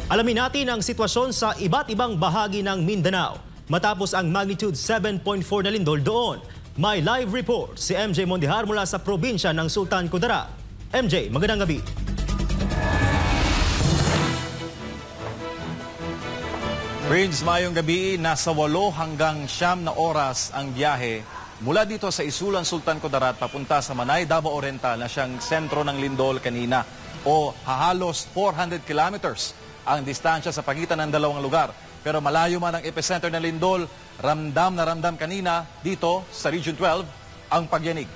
Alamin natin ang sitwasyon sa iba't ibang bahagi ng Mindanao matapos ang magnitude 7.4 na lindol doon. May live report si MJ Mondihar mula sa probinsya ng Sultan Kudarat. MJ, magandang gabi. Prince, mayong gabi, nasa 8 hanggang 9 na oras ang biyahe mula dito sa Isulan, Sultan Kudarat papunta sa Manay, Davao Oriental na siyang sentro ng lindol kanina o halos 400 kilometers ang distansya sa pagitan ng dalawang lugar. Pero malayo man ang epicenter ng lindol, ramdam na ramdam kanina dito sa Region 12 ang pagyanig.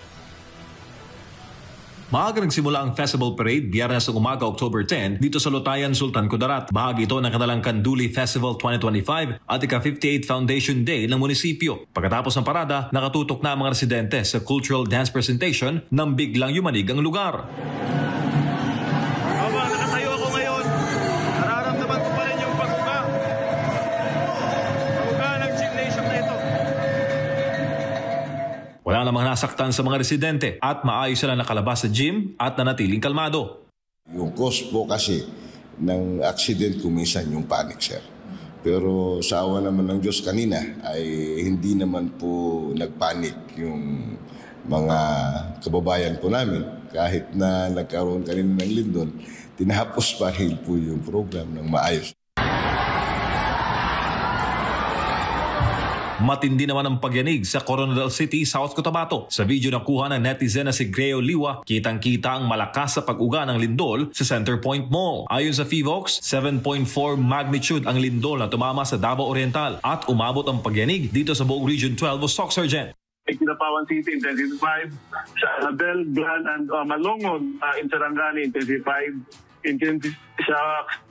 Maaga nagsimula ang Festival Parade Biyernes ng umaga October 10 dito sa Lutayan, Sultan Kudarat. Bahagi ito ng kanilang Kanduli Festival 2025 at ika-58th Foundation Day ng munisipyo. Pagkatapos ng parada, nakatutok na ang mga residente sa cultural dance presentation nang biglang yumanig ang lugar. Nakatayo ako ngayon. Nararamdaman ko pa rin yung pagbuga. Pagbuga ng gymnasium na ito. Wala namang nasaktan sa mga residente at maayos sila nakalabas sa gym at nanatiling kalmado. Yung cause po kasi ng accident kuminsan yung panic, sir. Pero sa awa naman ng Diyos kanina ay hindi naman po nagpanic yung mga kababayan po namin. Kahit na nagkaroon kanina ng lindol, tinapos pa rin po yung program ng maayos. Matindi naman ang pagyanig sa Coronadal City, South Cotabato. Sa video na kuha ng netizen na si Greo Liwa, kitang-kita ang malakas sa pag-uga ng lindol sa Center Point Mall. Ayon sa FIVOX, 7.4 magnitude ang lindol na tumama sa Davao Oriental at umabot ang pagyanig dito sa buong Region 12 o Stock Sergeant. Kinapawan City, intensity 5. Sa Abel, Blan, and Malongon, in Sarangani, intensity 5. Sa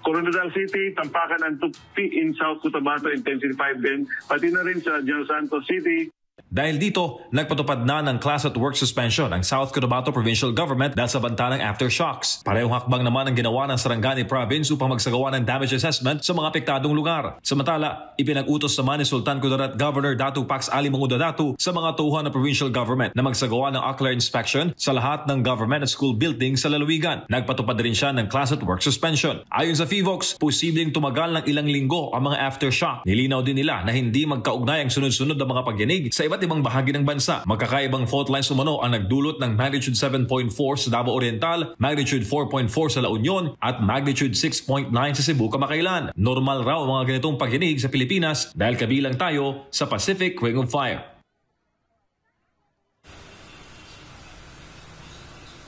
Coronadal City, Tampakan and Tukti in South Cotabato, intensity 5 din. Pati na rin sa General Santos City. Dahil dito, nagpatupad na ng class at work suspension ang South Cotabato Provincial Government dahil sa banta ng aftershocks. Parehong hakbang naman ang ginawa ng Sarangani Province upang magsagawa ng damage assessment sa mga apektadong lugar. Samantala, ipinag-utos naman ni Sultan Kudarat Governor Datu Pax Ali Mangudadatu sa mga tauhan ng provincial government na magsagawa ng ocular inspection sa lahat ng government at school buildings sa lalawigan. Nagpatupad rin siya ng class at work suspension. Ayon sa FIVOX, posibleng tumagal ng ilang linggo ang mga aftershock. Nilinaw din nila na hindi magkaugnay ang sunod-sunod na mga pagyanig sa iba't ibang bahagi ng bansa. Magkakaibang fault lines umano ang nagdulot ng magnitude 7.4 sa Davao Oriental, magnitude 4.4 sa La Union at magnitude 6.9 sa Cebu, Kamakailan. Normal raw ang mga ganitong pagyanig sa Pilipinas dahil kabilang tayo sa Pacific Ring of Fire.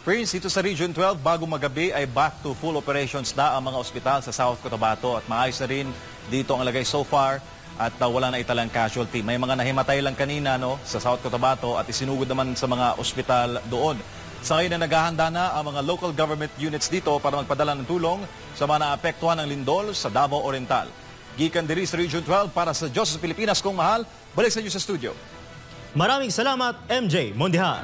Prince, dito sa Region 12, bago magabi ay back to full operations na ang mga ospital sa South Cotabato at maayos na rin dito ang lagay so far. At wala na italang casualty. May mga nahimatay lang kanina sa South Cotabato at isinugod naman sa mga ospital doon. Sa ngayon na naghahanda na ang mga local government units dito para magpadala ng tulong sa mga naapektuhan ng lindol sa Davao Oriental. Gikan diri sa Region 12 para sa Diyos sa Pilipinas kong mahal. Balik sa inyo sa studio. Maraming salamat, MJ Mondihar.